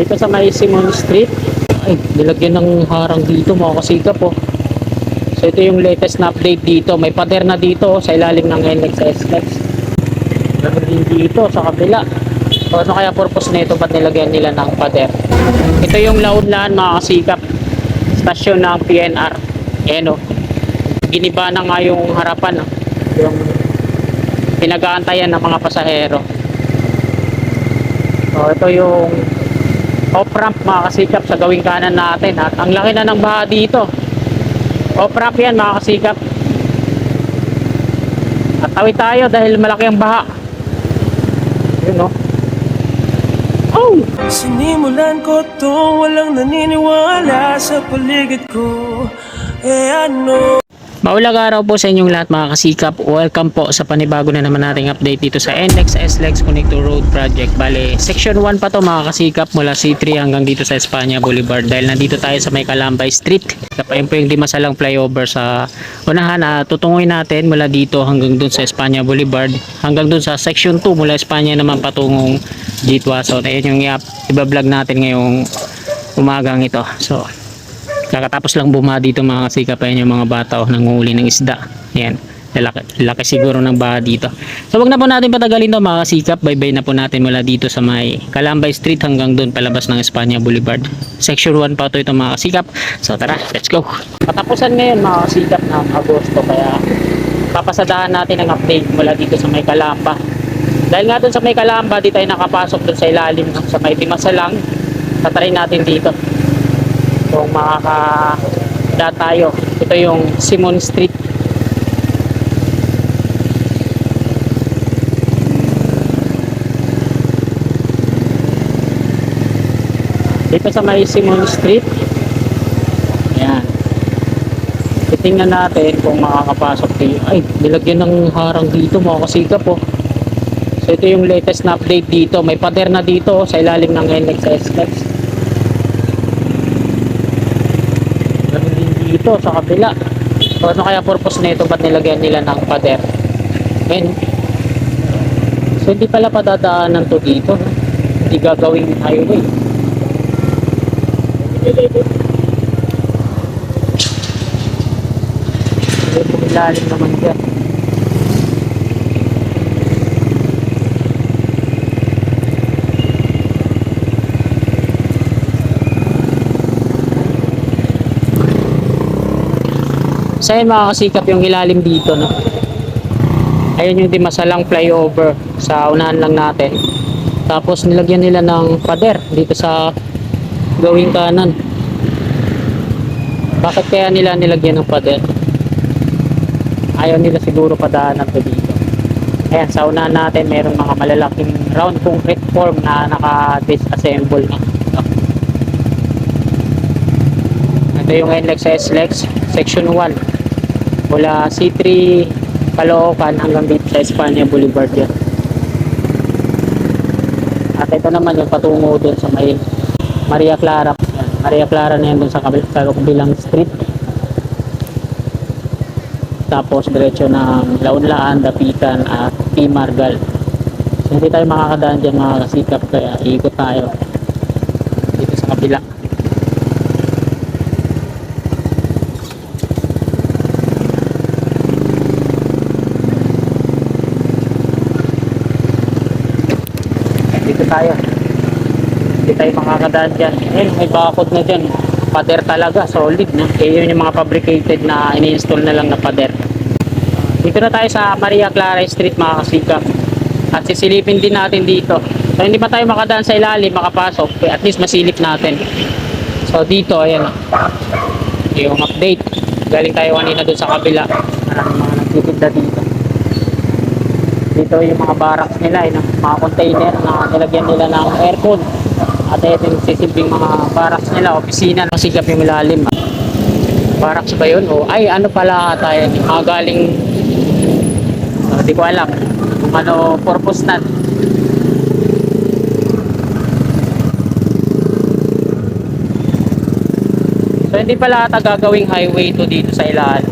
Dito sa may Simon Street. Ay, nilagyan ng harang dito mga kasikap po. So ito yung latest na update dito. May pader na dito sa ilalim ng NXS Flex. Meron din dito sa kabila. So ano kaya purpose nito? Ba't nilagyan nila ng pader? Ito yung launlahan mga kasikap. Stasyon ng PNR. Ayan o. Giniba na nga yung harapan. Yung pinag-aantayan ng mga pasahero. So ito yung off-ramp mga kasikap sa gawing kanan natin. At ang laki na ng baha dito. Off-ramp yan mga kasikap. At tawid tayo dahil malaki ang baha. Yun o. Oh! Sinimulan ko to, walang naniniwala sa paligid ko. Ano? Maulang araw po sa inyong lahat mga kasikap. Welcome po sa panibago na naman nating update dito sa NXS Lex Connector Road Project. Bale, section 1 pa to mga kasikap mula C3 hanggang dito sa Espanya Boulevard. Dahil nandito tayo sa may Calambay Street. Kapag po yung Dimasalang flyover sa unahan, tutunguin natin mula dito hanggang dun sa Espanya Boulevard. Hanggang dun sa section 2 mula Espanya naman patungong G2. So, ayun yung iba-vlog natin ngayong umagang ito. So, kakatapos lang buma dito mga kasikap. Ayan yung mga bata nanguhuli ng isda. Ayan, laki siguro ng baha dito. So wag na po natin patagalin to mga kasikap. Bye-bye na po natin mula dito sa may Calambay Street hanggang doon palabas ng Espanya Boulevard. Section 1 pa ito mga kasikap. So tara, let's go. Katapusan ngayon mga kasikap ng Agosto. Kaya papasadahan natin ang update mula dito sa may Calamba. Dahil nga doon sa may Calamba, di tayo nakapasok doon sa ilalim sa may Dimasalang. Tatry natin dito kung makakada tayo. Ito yung Simon Street. Dito sa may Simon Street. Ayan. Titingnan natin kung makakapasok dito. Ay, nilagyan ng harang dito mga kasikap po. So ito yung latest na update dito. May pader na dito sa ilalim ng NXS Flex. Dito sa kabila. So ano kaya purpose nito? Ba't nilagyan nila ng pader? Ayan. So hindi pala padadaanan to dito. Hindi gagawing highway. Ito ilalim naman dyan. So ayun mga kasikap yung ilalim dito, no? Ayun yung Dimasalang flyover sa unahan lang natin. Tapos nilagyan nila ng pader dito sa gawing kanan. Bakit kaya nila nilagyan ng pader? Ayaw nila siguro padaanan to dito. Ayan, sa unahan natin mayroong mga malalaking round concrete form na naka-disassemble na. Ito yung NXS Lex section 1 mula C3 Caloocan hanggang dito sa Espanya Boulevard yan. At ito naman yung patungo dun sa may Maria Clara. Yan. Maria Clara na yan dun sa kabilang street. Tapos diretso ng Launlaan, Dapitan at P. Margal. So, hindi tayo makakadaan dyan mga kasikap, kaya iikot tayo dito sa kabila. Tayo. Hindi tayo makakadaan dyan. Ayun, may bakod na dyan. Pader talaga, solid na. Kaya yun yung mga fabricated na ini-install na lang na pader. Dito na tayo sa Maria Clara Street mga kasikap. At sisilipin din natin dito. So hindi pa tayo makadaan sa ilalim, makapasok. At least masilip natin. So dito, ayan. Yung update. Galing tayo kanina dun sa kabila. Maraming mga nagtitinda dito. Dito yung mga barracks nila, yung mga container na nilagyan nila ng aircon. At ito yung sisilbing mga barracks nila, opisina, masigap yung ilalim. Barracks ba yun? O ay, ano pala tayo, mga galing, hindi ko alam kung ano purpose na. So hindi pala ata gagawing highway to dito sa ilalim.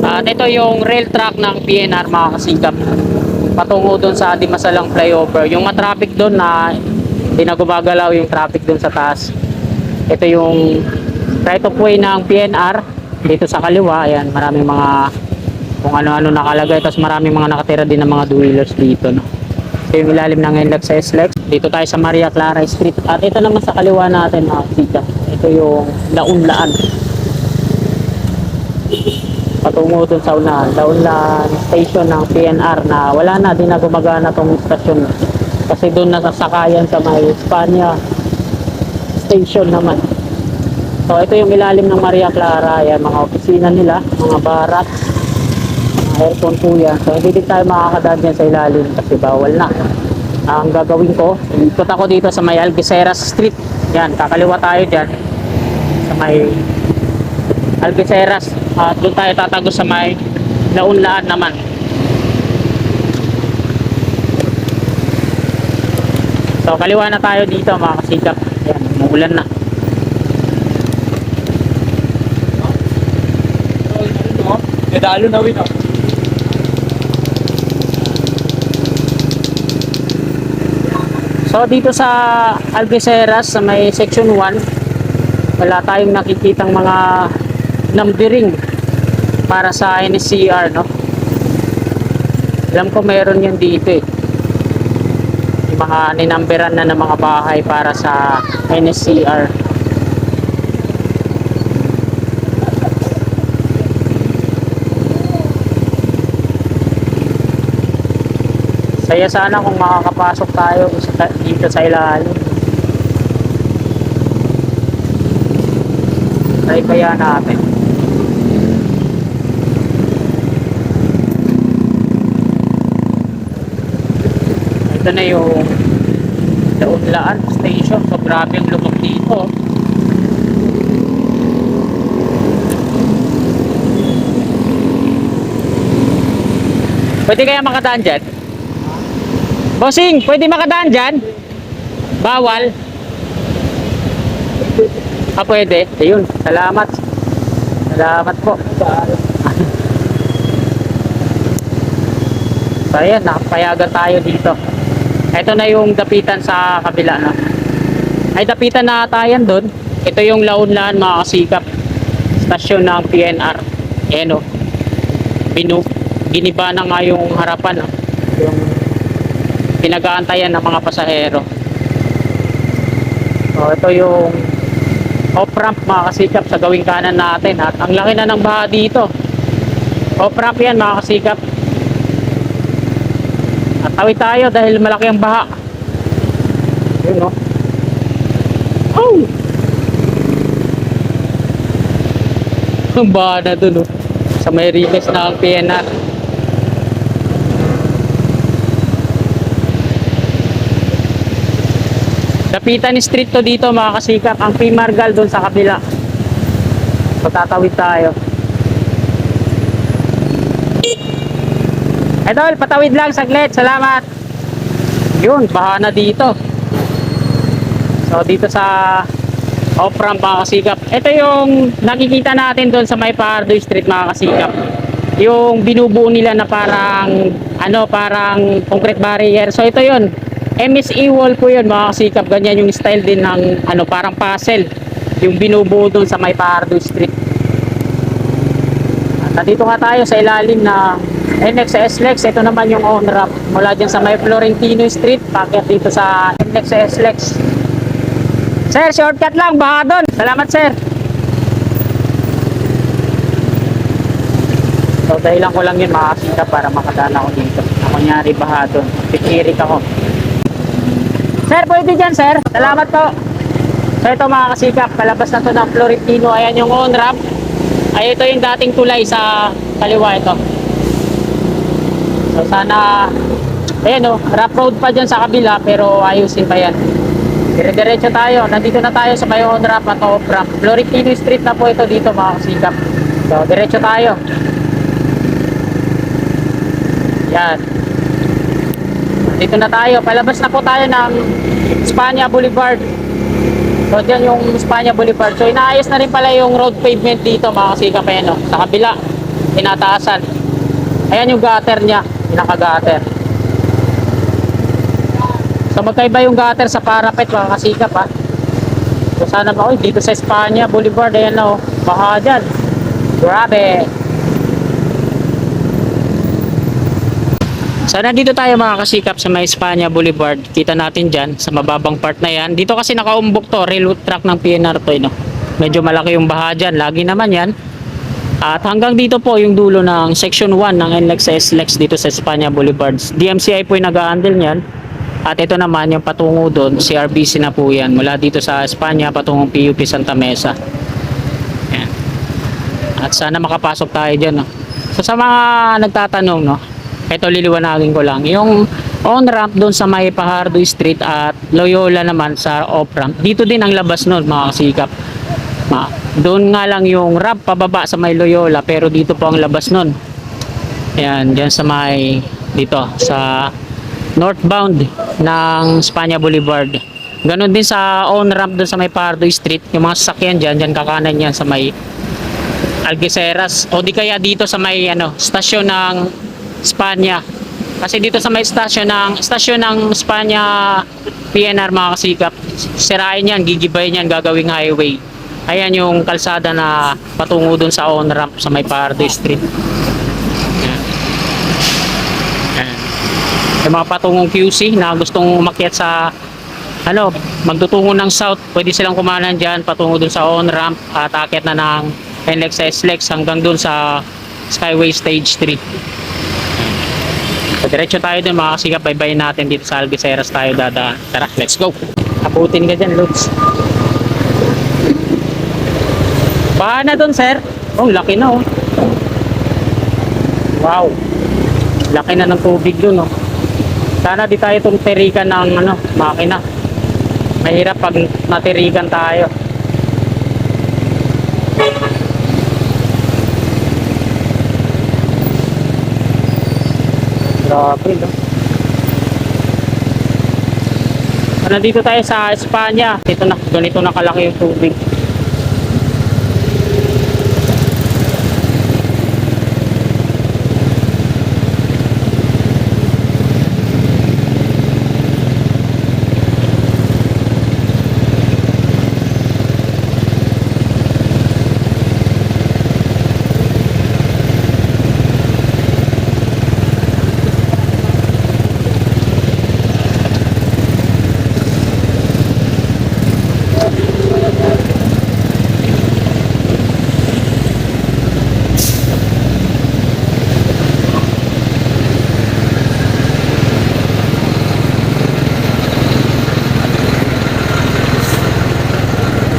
At ito yung rail track ng PNR mga kasikap. Patungo doon sa Dimasalang flyover. Yung matraffic doon na hindi na gumagalaw yung traffic doon sa taas. Ito yung right of way ng PNR dito sa kaliwa. Ayan, maraming mga kung ano-ano nakalagay. Tapos maraming mga nakatira din ng mga dwellers dito. No? Ito yung ilalim ng NLEX sa SLEX. Dito tayo sa Maria Clara Street. At ito naman sa kaliwa natin mga kasikap. Ito yung Launlaan. Patungo dun sa unahan. Launlaan station ng PNR na wala na, di na gumagana tong station. Kasi doon nasasakayan sa may Espanya station naman. So ito yung ilalim ng Maria Clara. Yan, mga opisina nila, mga barak, mga aircon po yan. So hindi din tayo makakadaan dyan sa ilalim kasi bawal na. Ang gagawin ko, ikot ako dito sa may Algeciras Street. Yan, kakaliwa tayo dyan sa may Algeciras. At doon tayo tatago sa may Launlaan naman. So kaliwa na tayo dito mga kasikap. Yan, umuulan na. Medalo na win ako. So dito sa Algeciras sa may section 1, wala tayong nakikitang mga numbering para sa NSCR, no? Alam ko meron yun dito eh. Yung mga ninumberan na ng mga bahay para sa NSCR. Saya sana kung makakapasok tayo dito sa ilalim. Try kaya natin. Ito na yung Launlaan Station. So grabe ang lubog dito. Pwede kaya makadaan dyan? Bossing, pwede makadaan dyan? Bawal? Pwede. Ayun, salamat. Salamat po. So ayan, nakapayagan tayo dito. Ito na yung dapitan sa kabila, no? Ay, dapitan na tayo doon. Ito yung Launlaan mga kasikap. Stasyon ng PNR. Ayan, no? Giniba na nga yung harapan, no? Yung pinag-aantayan ng mga pasahero. So ito yung off-ramp mga kasikap sa gawing kanan natin. At ang laki na ng baha dito. Off-ramp yan mga kasikap. At tawid tayo dahil malaki ang baha. Yun, no? Oh! Ang baha na dun, no? Sa may riles na ang PNR. Dapitan Street to dito mga kasikap. Ang P. Margal doon sa kabila. So tatawid tayo. Idol, patawid lang saglit. Salamat. Yun, baha na dito. So dito sa off-ramp mga kasikap. Ito yung nakikita natin doon sa may Pardo Street mga kasikap. Yung binubuo nila na parang parang concrete barrier. So ito yun. MSE wall po yun mga kasikap. Ganyan yung style din ng parang puzzle. Yung binubuo doon sa may Pardo Street. At dito nga tayo sa ilalim na NLEX sa SLEX. Ito naman yung on-ramp mula dyan sa may Florentino Street. Pakyat dito sa NLEX sa SLEX. Sir, shortcut lang. Baka doon. Salamat, sir. So dahilan ko lang yun mga kasikap para makadaan ako dito. Ako nyari baha doon. Pikirik ako. Sir, pwede dyan, sir. Salamat po. So ito mga kasikap, palabas na to ng Florentino. Ayan yung on-ramp. Ay ito yung dating tulay sa kaliwa ito. So sana, ayan rough road pa dyan sa kabila pero ayusin pa yan. Dire-diretso tayo. Nandito na tayo sa may on-ramp at off-ramp. Florentino Street na po ito dito mga kasikap. So diretso tayo. Yan. Dito na tayo. Palabas na po tayo ng Espanya Boulevard. So dyan yung Espanya Boulevard. So inaayos na rin pala yung road pavement dito mga kasikap. Sa kabila. tinataasan. Ayan yung gutter niya, pinaka-gutter. So magkaiba yung gutter sa parapet, mga kasikap ha. So sana ba, dito sa Espanya Boulevard, ayan na oh, baha dyan. Grabe. So nandito tayo mga kasikap sa may Espanya Boulevard. Kita natin dyan sa mababang part na yan. Dito kasi nakaumbok to, railroad track ng PNR to, no? Medyo malaki yung baha dyan, lagi naman yan. At hanggang dito po yung dulo ng section 1 ng NLEX sa SLEX dito sa Espanya Boulevard. DMCI po yung nag-handle nyan. At ito naman yung patungo doon, CRBC na po yan. Mula dito sa Espanya patungong PUP Santa Mesa. Yan. At sana makapasok tayo dyan. No? So sa mga nagtatanong, no? Ito liliwanagin ko lang. Yung on-ramp doon sa may Pajardo Street at Loyola naman sa off-ramp. Dito din ang labas nun mga kasikap. Doon nga lang yung ramp pababa sa may Loyola pero dito po ang labas nun. Ayan, dyan sa may dito sa northbound ng Espanya Boulevard. Ganon din sa on-ramp doon sa may Pajardo Street. Yung mga sasakyan dyan kakanan yan sa may Algeciras. O di kaya dito sa may stasyon ng Espanya. Kasi dito sa may stasyon ng Espanya PNR mga kasikap, sirain yan, gigibayin yan, gagawing highway. Ayan yung kalsada na patungo dun sa on-ramp sa may Pajardo Street. Ayan. Ayan. Yung mga patungong QC na gustong umakyat sa magtutungo ng south, pwede silang kumanan dyan patungo dun sa on-ramp at akyat na ng NLEX SLEX hanggang dun sa Skyway Stage 3. So, diretso tayo dun mga kasikap, baybayin natin dito sa Algeciras tayo dadaan. Tara, let's go! Abutin ka dyan, Lods. Baha na dun, sir. Oh, laki na oh. Wow. Laki na ng tubig dun oh. Sana di tayo itong tirikan ng makina. Mahirap pag natirikan tayo. Grabe, no? Nandito tayo sa Espanya. Ganito na kalaki yung tubig.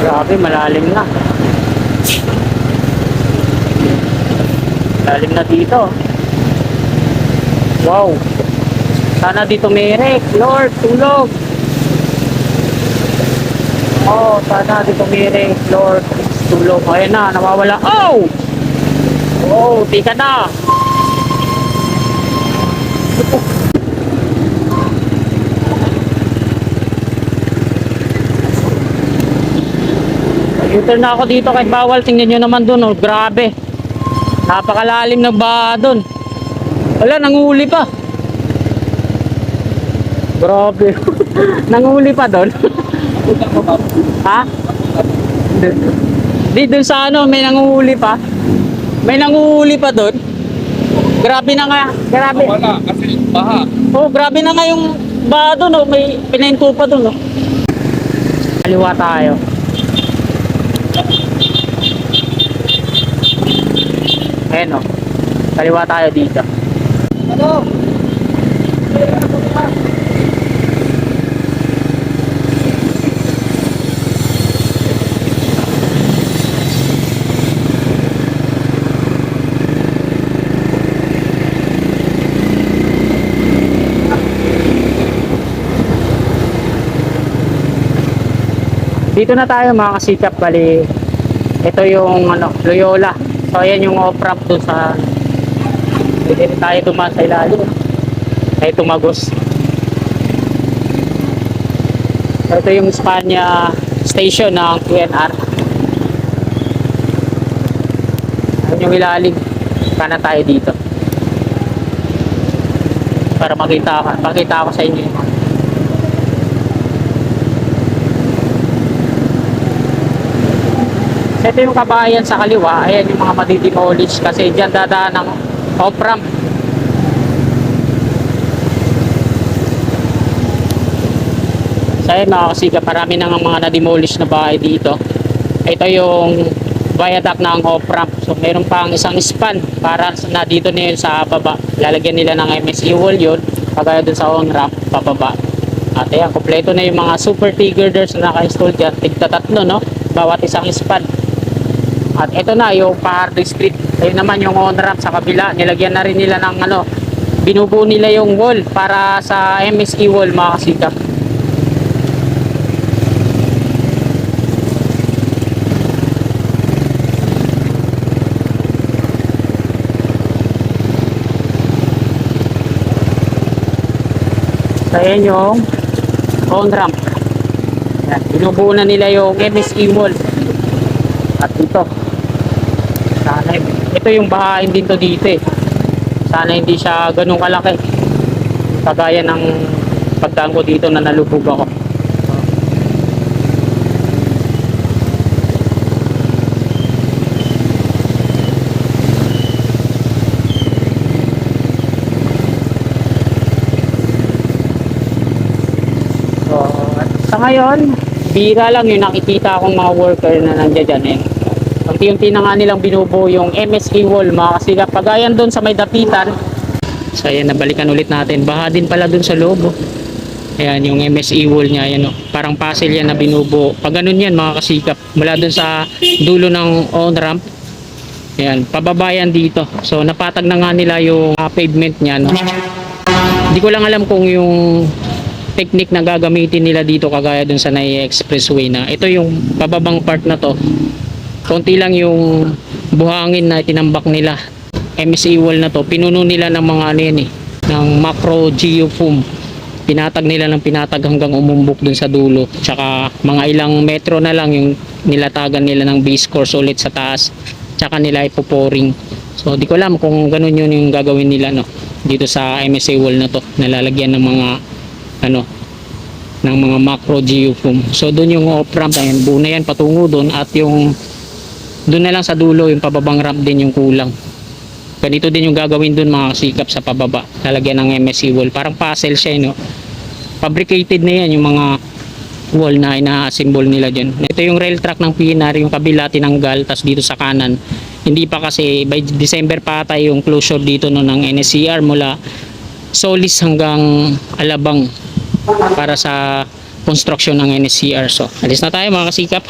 Grabe, malalim na. Malalim na dito. Wow. Sana dito merek. Lord, tulog. Oh, sana dito merek. Lord, tulog. Ayan na, nawawala. Oh! Oh, tika na. U-turn na ako dito kahit bawal. Tingnan nyo naman dun oh. Grabe. Napakalalim na ba dun. Wala, nanguhuli pa. Grabe. Nanguhuli pa dun. Ha? Di dun sa may nanguhuli pa. May nanguhuli pa dun. Grabe na nga. Grabe. Wala, kasi baha. Oh, grabe na nga yung baha dun oh. May pinahinto pa dun oh. Kaliwa tayo. Ayan o. Kaliwa tayo dito. Ano? Dito na tayo mga kasikap. Bali, ito yung Loyola. So ayan yung off-ramp doon sa hindi tayo dumaan sa ilalim. Tayo tumagos. So ito yung Espanya station ng PNR. Ayan yung ilalim. Kanan tayo dito. Para makita ko sa inyo. So, ito yung kabahayan sa kaliwa. Ayan yung mga madidemolish kasi dyan dadaan ng off-ramp. So, ayan mga kasigap, marami nang mga na-demolish na bahay dito. Ito yung viaduct ng off-ramp. So, meron pang isang span para na dito na yun sa baba. Lalagyan nila ng MSE wall yun. Kagaya dun sa on-ramp, pababa. At ayan, kompleto na yung mga super T-girders na naka-install dyan. Tigta-tatlo, no? Bawat isang span. At ito na yung Pahardo Street. Ayun naman yung on-ramp sa kabila. Nilagyan na rin nila ng ano, binubuo nila yung wall para sa MSE wall mga kasikap. So ayan yung on-ramp. Binubuo na nila yung MSE wall. At ito. Sana ito yung bahain dito eh. Sana hindi siya ganun kalaki. Kagaya ng pagdaan ko dito na nalubog ako. So, sa ngayon, bira lang yung nakikita akong mga worker na nandiyan dyan eh. Unti-unti na nga nilang binubuo yung MSE wall mga kasigap. Pagayan doon sa may dapitan. So ayan, nabalikan ulit natin. Baha din pala doon sa loob. Oh. Ayan yung MSE wall niya. Ayan, oh. Parang puzzle yan na binubuo. Pag ganun yan mga kasigap. Mula doon sa dulo ng on-ramp. Ayan, pababayan dito. So napatag na nga nila yung pavement niya. No? Hindi ko lang alam kung yung technique na gagamitin nila dito kagaya dun sa NAIA Expressway na ito yung bababang part na to. Konti lang yung buhangin na tinambak nila. MSE wall na to, pinuno nila ng mga ano yan eh, ng macro geofoam. Pinatag nila ng pinatag hanggang umumbok dun sa dulo. Tsaka mga ilang metro na lang yung nilatagan nila ng base course ulit sa taas. Tsaka nila ipoporing. So di ko alam kung ganun yun yung gagawin nila no, dito sa MSE wall na to. Nalalagyan ng mga ano ng mga macro geofoam. So doon yung off-ramp, ayan, buo na yan patungo doon at yung doon na lang sa dulo yung pababang ramp din yung kulang. Ganito din yung gagawin doon mga kasikap sa pababa. Lalagyan ng MSE wall. Parang puzzle siya, no? Fabricated na yan yung mga wall na ina-assemble nila dyan. Ito yung rail track ng PNR, yung kabila tinanggal, tas dito sa kanan. Hindi pa kasi, by December pa ata yung closure dito no, ng NSCR mula Solis hanggang Alabang para sa construction ng NSCR. So, alis na tayo mga kasikap.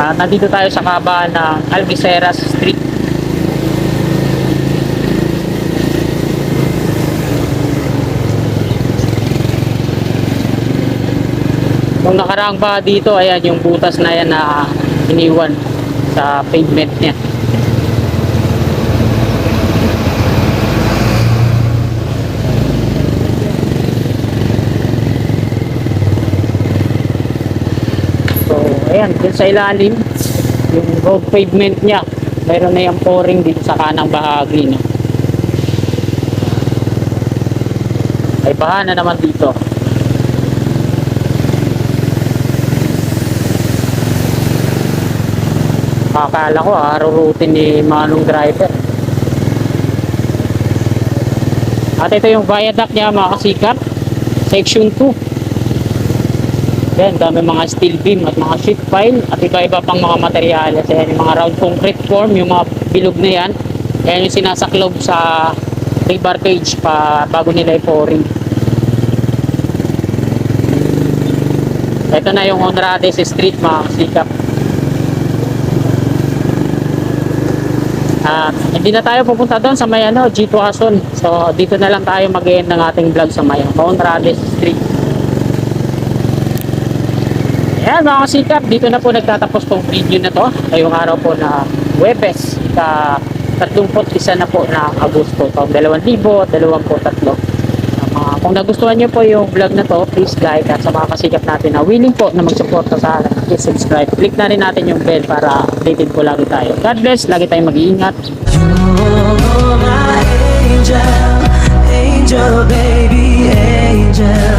Nandito tayo sa kabaan ng Algeciras Street. Kung nakaraang ba dito, ayan yung butas na yan na iniwan sa pavement niya. Ayan, dun sa ilalim yung road pavement niya, mayroon na yung pouring dito sa kanang bahagi, no? Ay baha na naman dito. Akala ko rurutin ni manong driver. At ito yung viaduct niya mga kasikap, section 2. Yan, dami mga steel beam at mga sheet pile at iba-iba pang mga materyales. Ayan, yung mga round concrete form, yung mga bilog na yan. Ayan yung sinasaklob sa rebar cage pa bago nila i-pouring. Ito na yung Honrades Street mga kasikap. Hindi na tayo pupunta doon sa may G2 Ason. So dito na lang tayo mag-end ng ating vlog sa may Honrades Street. Ayan mga kasikap, dito na po nagtatapos tong video na to. Ngayong araw po na Huwebes, ika-31 na po na Agosto taong 2023. Mga Kung nagustuhan nyo po yung vlog na to, please like, at sa mga kasikap natin na willing po na magsuporta sa akin, please subscribe. Click na rin natin yung bell para updated po lagi tayo. God bless, lagi tayong mag-iingat. You're my angel, angel baby, angel.